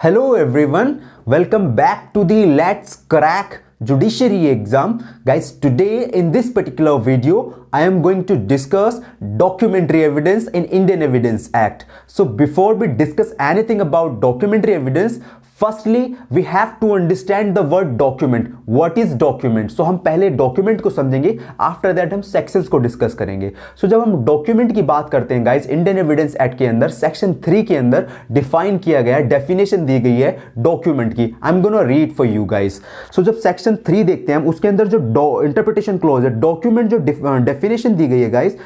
Hello everyone, welcome back to the Let's Crack Judiciary exam. Guys, today in this particular video, I am going to discuss documentary evidence in Indian Evidence Act. So before we discuss anything about documentary evidence, firstly we have to understand the word document. What is document? So हम पहले document को समझेंगे, after that हम sections को discuss करेंगे. So जब हम document की बात करते हैं guys, Indian Evidence Act के अंदर section 3 के अंदर define किया गया है, definition दी गई है document की. I'm gonna read for you guys. So जब section 3 देखते हैं हम, उसके अंदर जो interpretation clause है, document जो definition दी गई है guys,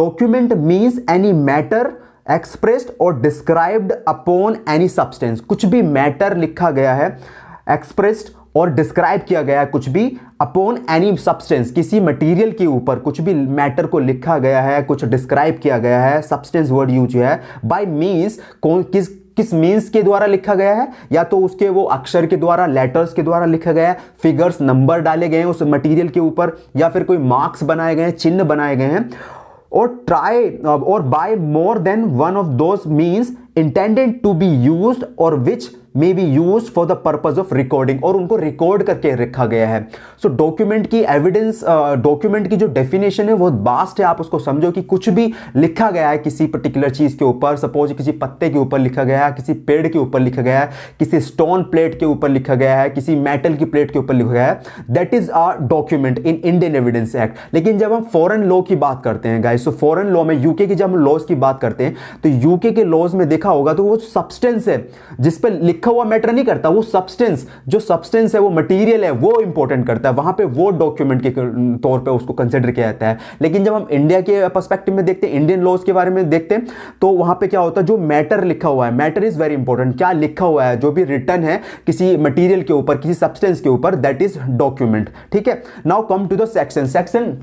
document means any matter expressed और डिस्क्राइब्ड अपॉन एनी सब्सटेंस. कुछ भी मैटर लिखा गया है, एक्सप्रेस्ड और डिस्क्राइब किया गया है कुछ भी अपॉन एनी सब्सटेंस, किसी मटेरियल के ऊपर कुछ भी मैटर को लिखा गया है, कुछ डिस्क्राइब किया गया है, सब्सटेंस वर्ड यूज है, बाय मींस किस मींस के द्वारा लिखा गया है, या तो उसके वो अक्षर के द्वारा, लेटर्स के द्वारा लिखा गया है, फिगर्स नंबर डाले गए हैं उस मटेरियल के ऊपर, या फिर कोई मार्क्स बनाए गए हैं, चिन्ह बनाए गए हैं, or try or by more than one of those means intended to be used or which may be used for the purpose of recording, और उनको रिकॉर्ड करके रखा गया है. सो डॉक्यूमेंट की एविडेंस, डॉक्यूमेंट की जो डेफिनेशन है वो वास्ट है. आप उसको समझो कि कुछ भी लिखा गया है किसी पर्टिकुलर चीज के ऊपर, सपोज किसी पत्ते के ऊपर लिखा गया है, किसी पेड़ के ऊपर लिखा गया है, किसी स्टोन प्लेट के ऊपर लिखा गया है, किसी मेटल की प्लेट के ऊपर लिखा गया है, that is a document in Indian evidence act. लेकिन जब हम फॉरेन लॉ की बात करते हैं गाइस, तो फॉरेन लॉ में यूके की जब हम लॉज की बात करते हैं तो यूके के लॉज में देखा होगा तो वो सब्सटेंस है जिस पर लिखा हुआ मैटर नहीं करता, वो सब्सटेंस, जो सब्सटेंस है, वो मटेरियल है, वो इंपॉर्टेंट करता है. वहां पे वो डॉक्यूमेंट के तौर पे उसको कंसीडर किया जाता है. लेकिन जब हम इंडिया के पर्सपेक्टिव में देखते हैं, इंडियन लॉज के बारे में देखते हैं, तो वहां पे क्या होता है, जो मैटर लिखा हुआ है, मैटर इज वेरी इंपॉर्टेंट. क्या लिखा हुआ है, जो भी रिटर्न है किसी मटेरियल के ऊपर, किसी सब्सटेंस के ऊपर, दैट इज डॉक्यूमेंट. ठीक है. Now come to the section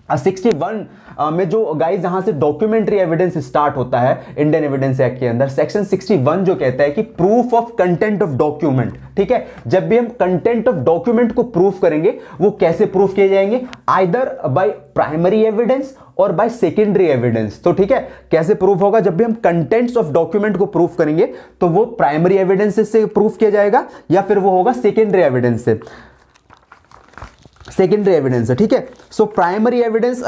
61 में जो गाइस यहां से डॉक्यूमेंट्री एविडेंस स्टार्ट होता है इंडियन एविडेंस एक्ट के अंदर. सेक्शन 61 जो कहता है कि proof of content of document. ठीक है. जब भी हम कंटेंट ऑफ डॉक्यूमेंट को प्रूफ करेंगे, वो कैसे प्रूफ किए जाएंगे, आइदर बाय प्राइमरी एविडेंस और बाय सेकेंडरी एविडेंस. तो ठीक है, कैसे प्रूफ होगा, जब भी हम कंटेंट्स ऑफ डॉक्यूमेंट को प्रूफ करेंगे तो वो प्राइमरी एविडेंस से प्रूफ किया जाएगा, या फिर वो होगा सेकेंडरी एविडेंस से, सेकेंडरी एविडेंस है. ठीक है. So primary evidence,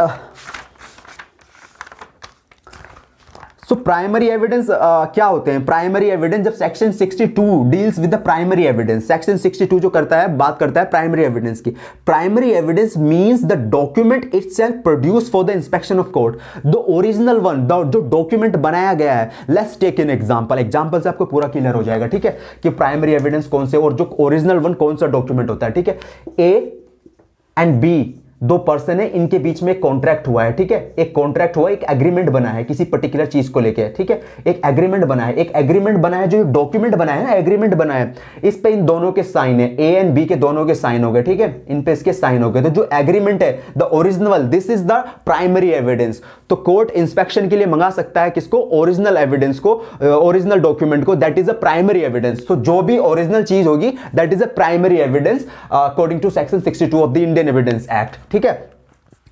primary evidence क्या होते हैं? प्राइमरी एविडेंस, जब section 62 deals with the primary evidence, section 62 जो करता है, बात करता है प्राइमरी एविडेंस की. Primary evidence means the document itself produce for the inspection of court, the original one, जो डॉक्यूमेंट बनाया गया है. Let's take an example. Example से आपको पूरा क्लियर हो जाएगा. ठीक है, कि प्राइमरी एविडेंस कौन से और जो ओरिजिनल वन कौन सा डॉक्यूमेंट होता है. ठीक है. ए एंड बी दो पर्सन है, इनके बीच में एक कॉन्ट्रैक्ट हुआ है. ठीक है. एक कॉन्ट्रैक्ट हुआ, एक एग्रीमेंट बना है किसी पर्टिकुलर चीज को लेके. ठीक है. एक एग्रीमेंट बना है, एक एग्रीमेंट बना है, जो डॉक्यूमेंट बना है ना, एग्रीमेंट बना है, इस पे इन दोनों के साइन है, ए एंड बी के दोनों के साइन हो गए. ठीक है. इन पे इसके साइन हो गए. तो जो एग्रीमेंट है, the original, this is the primary evidence. तो कोर्ट इंस्पेक्शन के लिए मंगा सकता है किसको, ओरिजिनल एविडेंस को, ओरिजिनल डॉक्यूमेंट को, that is a primary evidence. तो जो भी ओरिजिनल चीज होगी, that is a primary evidence according to section 62 of the Indian evidence act. ठीक है.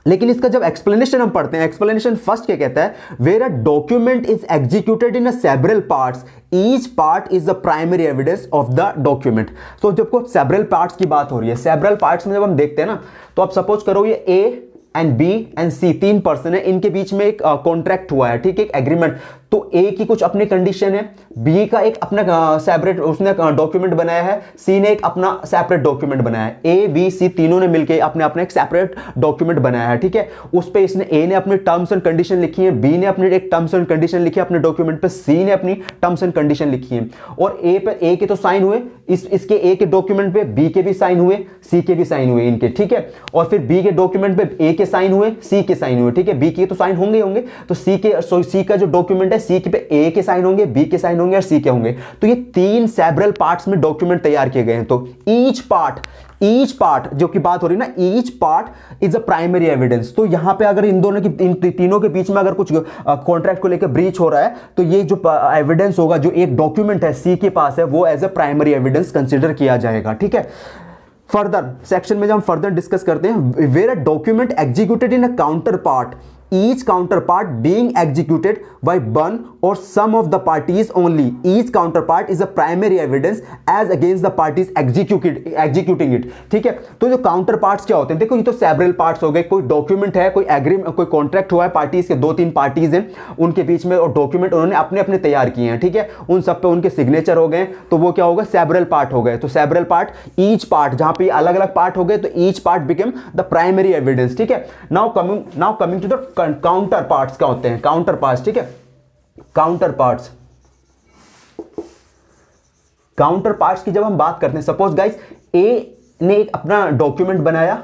लेकिन इसका जब एक्सप्लेनेशन हम पढ़ते हैं, एक्सप्लेनेशन फर्स्ट क्या कहता है, where a document is executed in several parts, each part is the primary evidence of the document. तो जब सेवरल पार्ट्स की बात हो रही है, सेवरल पार्ट्स में जब हम देखते हैं ना, तो आप सपोज करो ये ए एंड बी एंड सी तीन पर्सन है, इनके बीच में एक कॉन्ट्रैक्ट हुआ है. ठीक है. एक एग्रीमेंट. तो ए की कुछ अपनी कंडीशन है, बी का एक अपना सेपरेट उसने डॉक्यूमेंट बनाया है, सी ने एक अपना सेपरेट डॉक्यूमेंट बनाया है. ए बी सी तीनों ने मिलकर अपने अपना एक सेपरेट डॉक्यूमेंट बनाया है. ठीक है. उस पे इसने ए ने अपनी टर्म्स एंड कंडीशन लिखी है, बी ने अपनी एक टर्म्स एंड कंडीशन लिखी है अपने डॉक्यूमेंट पे, सी ने अपनी टर्म्स एंड कंडीशन लिखी है. और ए पे ए के तो साइन हुए, इसके ए के डॉक्यूमेंट पे बी के भी साइन हुए, सी के भी साइन हुए इनके. ठीक है. और फिर बी के डॉक्यूमेंट पे ए के साइन हुए, सी के साइन हुए. ठीक है. बी के तो साइन होंगे, तो सी का जो डॉक्यूमेंट है, सी के पे ए के साइन होंगे, बी के साइन होंगे और सी के होंगे. तो ये तीन सेवरल पार्ट्स में डॉक्यूमेंट तैयार किए गए हैं. तो ईच पार्ट जो की बात हो रही है ना, each part is a primary evidence. तो यहां पे अगर इन तीनों के बीच में अगर कुछ कॉन्ट्रैक्ट को लेकर ब्रीच हो रहा है, तो ये जो एविडेंस होगा, जो एक डॉक्यूमेंट है सी के पास है, वो as a primary evidence consider किया जाएगा. ठीक है. फर्दर सेक्शन में जब हम फर्दर डिस्कस करते हैं, where a document executed in a counterpart each counterpart being executed by one or some of the parties only. Each counterpart is a primary evidence as against the parties executing it. ठीक है, तो जो counter parts क्या होते हैं, देखो ये तो सेवरल पार्ट्स हो गए, कोई डॉक्यूमेंट है, कोई एग्रीमेंट, कोई कॉन्ट्रैक्ट हुआ है, पार्टीज के 2-3 पार्टीज हैं उनके बीच में, और डॉक्यूमेंट उन्होंने अपने अपने तैयार किए हैं, ठीक है, उन सब पे उनके सिग्नेचर हो गए, तो वो क्या होगा, सेवरल पार्ट हो गए। तो सेवरल पार्ट, ईच पार्ट, जहां पे अलग अलग पार्ट हो गए तो each part become the primary evidence. ठीक है, now coming to the counterparts. क्या होते हैं काउंटर पार्ट्स? ठीक है, काउंटर पार्ट्स की जब हम बात करते हैं, सपोज गाइस ए ने एक अपना डॉक्यूमेंट बनाया,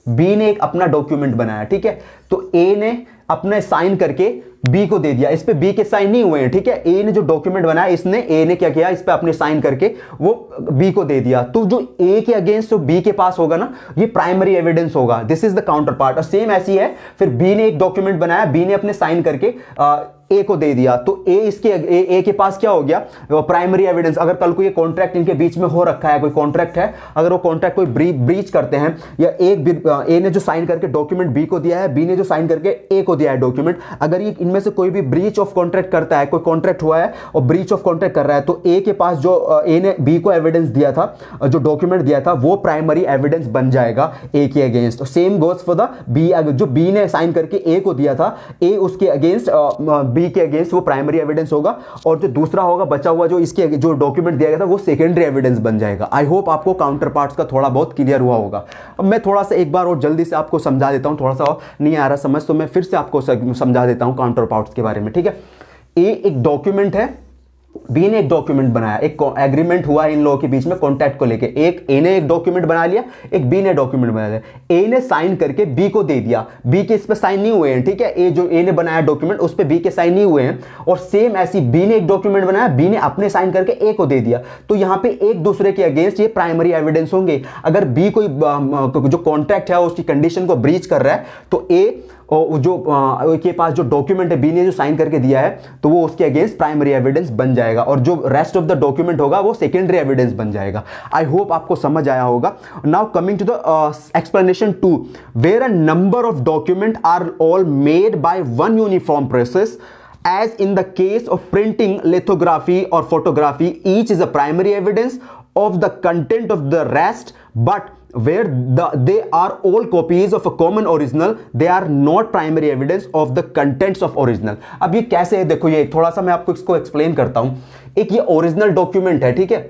बी ने एक अपना डॉक्यूमेंट बनाया, ठीक है, तो ए ने अपने साइन करके बी को दे दिया, इस पे बी के साइन नहीं हुए हैं, ठीक है, ए ने जो डॉक्यूमेंट बनाया, इसने ए ने क्या किया, इस पे अपने साइन करके वो बी को दे दिया, तो जो ए के अगेंस्ट जो बी के पास होगा ना, ये प्राइमरी एविडेंस होगा, this is the counter part. और सेम ऐसी है, फिर बी ने एक डॉक्यूमेंट बनाया, बी ने अपने साइन करके ए को दे दिया, तो ए के पास क्या हो गया, प्राइमरी एविडेंस। अगर कल को ये कॉन्ट्रैक्ट इनके बीच में हो रखा है, कोई कॉन्ट्रैक्ट है, अगर वो कॉन्ट्रैक्ट कोई ब्रीच करते हैं, या ए ने जो साइन करके डॉक्यूमेंट बी को दिया है, बी ने जो साइन करके ए को दिया है डॉक्यूमेंट, अगर ये इनमें से कोई भी ब्रीच ऑफ कॉन्ट्रैक्ट करता है, कोई कॉन्ट्रैक्ट हुआ है और ब्रीच ऑफ कॉन्ट्रैक्ट कर रहा है, तो ए के पास जो ए ने बी को एविडेंस दिया था, जो डॉक्यूमेंट दिया था, वो प्राइमरी एविडेंस बन जाएगा ए के against. Same goes for the B, जो बी ने साइन करके ए को दिया था, ए उसके अगेंस्ट, बी के अगेंस्ट वो प्राइमरी एविडेंस होगा, और जो दूसरा होगा बचा हुआ जो इसके जो डॉक्यूमेंट दिया गया था, वो सेकेंडरी एविडेंस बन जाएगा। आई होप आपको काउंटर पार्ट्स का थोड़ा बहुत क्लियर हुआ होगा। अब मैं थोड़ा सा एक बार और जल्दी से आपको समझा देता हूं, थोड़ा सा नहीं आ रहा समझ तो मैं फिर से आपको समझा देता हूं काउंटर पार्ट्स के बारे में। ठीक है, ए एक डॉक्यूमेंट है, बी ने एक डॉक्यूमेंट बनाया, एक एग्रीमेंट हुआ इन लोगों के बीच में कॉन्ट्रैक्ट को लेके, एक ए ने एक डॉक्यूमेंट बना लिया, एक बी ने डॉक्यूमेंट बना लिया, ए ने साइन करके बी को दे दिया, बी के इस पे साइन नहीं हुए हैं, ठीक है, ए जो ए ने बनाया डॉक्यूमेंट उस पे बी के साइन नहीं हुए हैं, और सेम ऐसी बी ने एक डॉक्यूमेंट बनाया, बी ने अपने साइन करके ए को दे दिया, तो यहां पे एक दूसरे के अगेंस्ट ये प्राइमरी एविडेंस होंगे। अगर बी कोई जो कॉन्ट्रैक्ट है उसकी कंडीशन को ब्रीच कर रहा है, तो ए और जो के पास जो डॉक्यूमेंट है, बी ने जो साइन करके दिया है, तो वो उसके अगेंस्ट प्राइमरी एविडेंस बन जाएगा, और जो रेस्ट ऑफ द डॉक्यूमेंट होगा वो सेकेंडरी एविडेंस बन जाएगा। आई होप आपको समझ आया होगा। Now coming to the explanation 2, where a number of document are all made by one uniform process, as in the case of printing, lithography or photography, each is a primary evidence of the content of the rest, but where they are all copies of a common original, they are not primary evidence of the contents of original। अब ये कैसे है, देखो ये थोड़ा सा मैं आपको इसको एक्सप्लेन करता हूं। एक ये ओरिजिनल डॉक्यूमेंट है, ठीक है,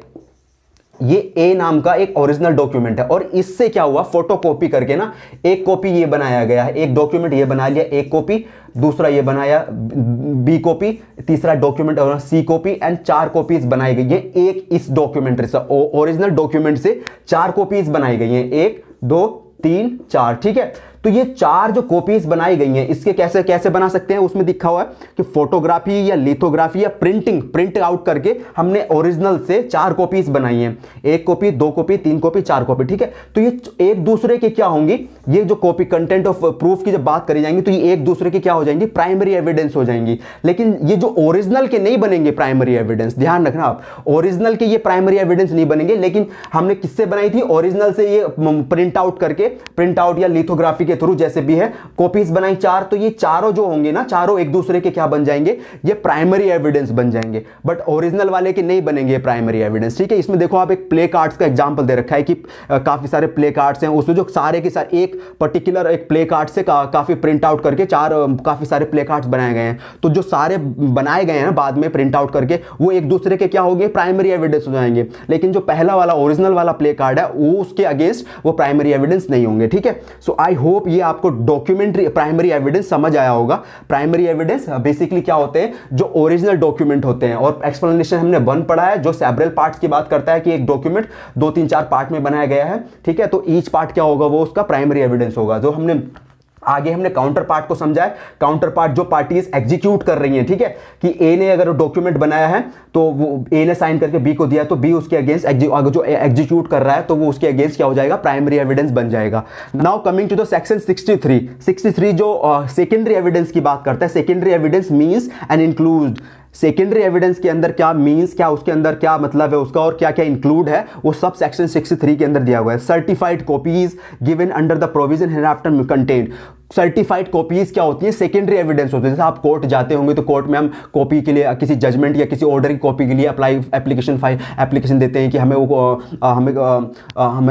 ये ए नाम का एक ओरिजिनल डॉक्यूमेंट है, और इससे क्या हुआ, फोटोकॉपी करके ना एक कॉपी ये बनाया गया है, एक डॉक्यूमेंट ये बना लिया, एक कॉपी, दूसरा ये बनाया बी कॉपी, तीसरा document C copy, and 4 copies बनाई गई है एक इस डॉक्यूमेंट से, ओरिजिनल डॉक्यूमेंट से 4 कॉपीज बनाई गई हैं, 1 2 3 4, ठीक है। तो ये 4 जो कॉपीज बनाई गई हैं, इसके कैसे कैसे बना सकते हैं, उसमें लिखा हुआ है कि फोटोग्राफी या लिथोग्राफी या प्रिंट आउट करके हमने ओरिजिनल से 4 कॉपीज बनाई हैं, 1 कॉपी 2 कॉपी 3 कॉपी 4 कॉपी, ठीक है। तो ये एक दूसरे के क्या होंगी, ये जो कॉपी कंटेंट ऑफ प्रूफ की जब बात करी जाएंगी, तो ये एक दूसरे के क्या हो जाएंगी, प्राइमरी एविडेंस हो जाएंगी। लेकिन ये जो ओरिजिनल के नहीं बनेंगे प्राइमरी एविडेंस, ध्यान रखना आप, ओरिजिनल के ये प्राइमरी एविडेंस नहीं बनेंगे, लेकिन हमने किससे बनाई थी, ओरिजिनल से ये प्रिंट आउट या लिथोग्राफी के थ्रू जैसे भी है कॉपीज बनाई 4, तो ये चारों जो होंगे ना, चारों एक दूसरे के क्या बन जाएंगे, ये प्राइमरी एविडेंस बन जाएंगे, बट ओरिजिनल वाले के नहीं बनेंगे प्राइमरी एविडेंस। ठीक है, इसमें देखो आप एक प्ले कार्ड्स का एग्जांपल दे रखा है कि काफी सारे प्ले कार्ड्स हैं, उसमें जो सारे के सारे एक पर्टिकुलर एक प्ले कार्ड से काफी प्रिंट आउट करके काफी सारे प्ले कार्ड्स बनाए गए हैं, तो जो सारे बनाए गए हैं बाद में प्रिंट आउट करके, वो एक दूसरे के क्या होंगे, प्राइमरी एविडेंस हो जाएंगे। लेकिन जो पहला वाला ओरिजिनल वाला प्ले कार्ड है, वो उसके अगेंस्ट वो प्राइमरी एविडेंस नहीं होंगे। ठीक है, सो आई होप ये आपको डॉक्यूमेंट्री प्राइमरी एविडेंस समझ आया होगा। प्राइमरी एविडेंस बेसिकली क्या होते हैं, जो ओरिजिनल डॉक्यूमेंट होते हैं, और एक्सप्लेनेशन हमने 1 पढ़ा है जो सेवरल पार्ट्स की बात करता है कि एक डॉक्यूमेंट 2 3 4 पार्ट में बनाया गया है, ठीक है, तो ईच पार्ट क्या होगा, वो उसका प्राइमरी एविडेंस होगा। जो हमने काउंटर पार्ट को समझा है, काउंटर पार्ट जो पार्टीज एग्जीक्यूट कर रही हैं, ठीक है, कि ए ने अगर डॉक्यूमेंट बनाया है, तो वो ए ने साइन करके बी को दिया, तो बी उसके अगेंस्ट जो एग्जीक्यूट कर रहा है, तो वो उसके अगेंस्ट क्या हो जाएगा, प्राइमरी एविडेंस बन जाएगा। Now coming to the section 63 जो सेकेंडरी एविडेंस की बात करता है। Secondary evidence means and include, secondary evidence के अंदर क्या मींस, क्या उसके अंदर क्या मतलब है उसका, और क्या क्या इंक्लूड है, वो सब सेक्शन 63 के अंदर दिया हुआ है। Certified copies given under the provision hereafter contained, certified copies क्या होती है, सेकेंडरी एविडेंस होते हैं। जैसे आप कोर्ट जाते होंगे तो कोर्ट में हम कॉपी के लिए किसी जजमेंट या किसी ऑर्डर की कॉपी के लिए एप्लीकेशन देते हैं कि हमें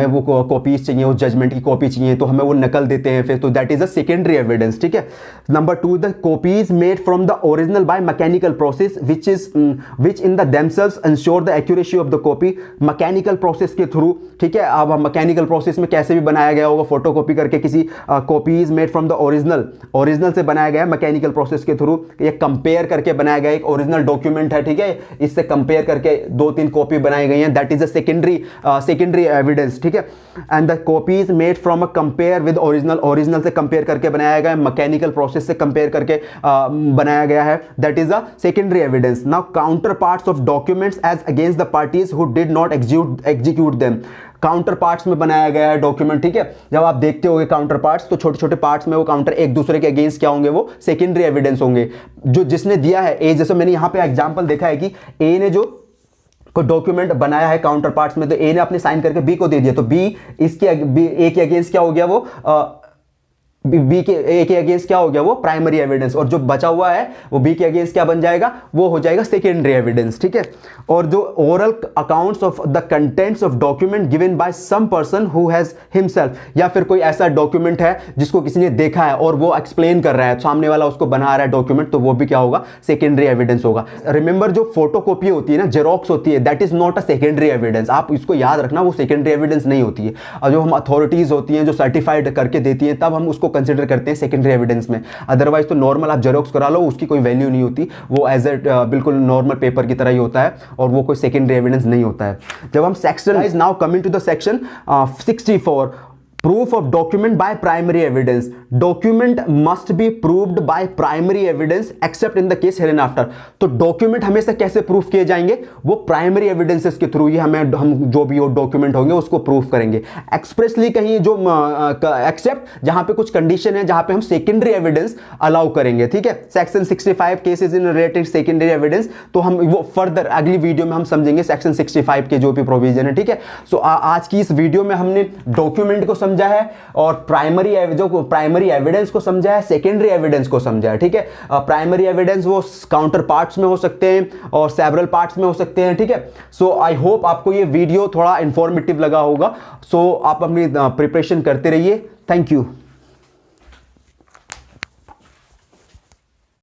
वो कॉपीज चाहिए, उस जजमेंट की कॉपी चाहिए, तो हमें वो नकल देते हैं फिर, तो that is a secondary evidence. ठीक है। Number 2, the copies made from the original by mechanical process which in the themselves ensure the accuracy of the copy. Mechanical process के थ्रू, ठीक है, अब मैकेनिकल प्रोसेस में कैसे भी बनाया गया होगा, फोटोकॉपी करके किसी copies made from the original से बनाया गया मैकेनिकल प्रोसेस के थ्रू, ये कंपेयर करके बनाया गया एक ओरिजिनल डॉक्यूमेंट है। ठीक है, इससे कंपेयर करके 2-3 कॉपी बनाई गई हैं, that is a secondary evidence. ठीक है। And the copies made from a compare with original से कंपेयर करके बनाया गया है, मैकेनिकल प्रोसेस से कंपेयर करके बनाया गया है, that is a secondary evidence. Now counter parts of documents as against the parties who did not execute them. Counter parts में बनाया गया है डॉक्यूमेंट। ठीक है, जब आप देखते होंगे काउंटर पार्ट्स, तो छोटे छोटे पार्ट्स में वो काउंटर एक दूसरे के अगेंस्ट क्या होंगे, वो सेकेंडरी एविडेंस होंगे। जो जिसने दिया है ए, जैसे मैंने यहां पे एग्जांपल देखा है कि ए ने जो कोई डॉक्यूमेंट बनाया है काउंटर पार्ट्स में, तो ए ने अपने साइन करके बी को दे दिया, तो बी ए के अगेंस्ट क्या हो गया, वो बी के ए के अगेंस्ट क्या हो गया, वो प्राइमरी एविडेंस। और जो बचा हुआ है वो बी के अगेंस्ट क्या बन जाएगा, वो हो जाएगा सेकेंडरी एविडेंस। ठीक है। और जो oral accounts of the contents of document given by some person who has himself, या फिर कोई ऐसा डॉक्यूमेंट है जिसको किसी ने देखा है और वो एक्सप्लेन कर रहा है, सामने वाला उसको बना रहा है डॉक्यूमेंट, तो वो भी क्या होगा, सेकेंडरी एविडेंस होगा। रिमेंबर, जो फोटोकॉपी होती है ना, जेरोक्स होती है, that is not a secondary evidence. आप इसको याद रखना, वो सेकेंडरी एविडेंस नहीं होती है। और जो हम अथॉरिटीज होती हैं जो सर्टिफाइड करके देती हैं, तब हम उसको कंसिडर करते हैं सेकेंडरी एविडेंस में। अदरवाइज तो नॉर्मल आप जेरोक्स करा लो, उसकी कोई वैल्यू नहीं होती, वो एज ए बिल्कुल नॉर्मल पेपर की तरह ही होता है, और वो कोई सेकेंडरी एविडेंस नहीं होता है। जब हम section is now coming to the section 64, proof of document by primary evidence. Document must be proved by primary evidence except in the case hereinafter. तो डॉक्यूमेंट हमेशा कैसे प्रूफ किए जाएंगे, वो प्राइमरी एविडेंसेस के थ्रू ही हम जो भी डॉक्यूमेंट होंगे उसको प्रूफ करेंगे। एक्सप्रेसली कहीं जो एक्सेप्ट जहां पे कुछ कंडीशन है, जहां पे हम सेकेंडरी एविडेंस अलाउ करेंगे। ठीक है। Section 65 cases in related secondary evidence, तो हम वो फर्दर अगली वीडियो में हम समझेंगे सेक्शन 65 के जो भी प्रोविजन है। ठीक है। सो आज की इस वीडियो में हमने डॉक्यूमेंट को समझा है और प्राइमरी एविडेंस को समझा है, सेकेंडरी एविडेंस को समझा है। ठीक है। प्राइमरी एविडेंस वो काउंटर पार्ट्स में हो सकते हैं और सेवरल पार्ट्स में हो सकते हैं। ठीक है। सो आई होप आपको ये वीडियो थोड़ा इंफॉर्मेटिव लगा होगा। सो आप अपनी प्रिपरेशन करते रहिए। Thank you.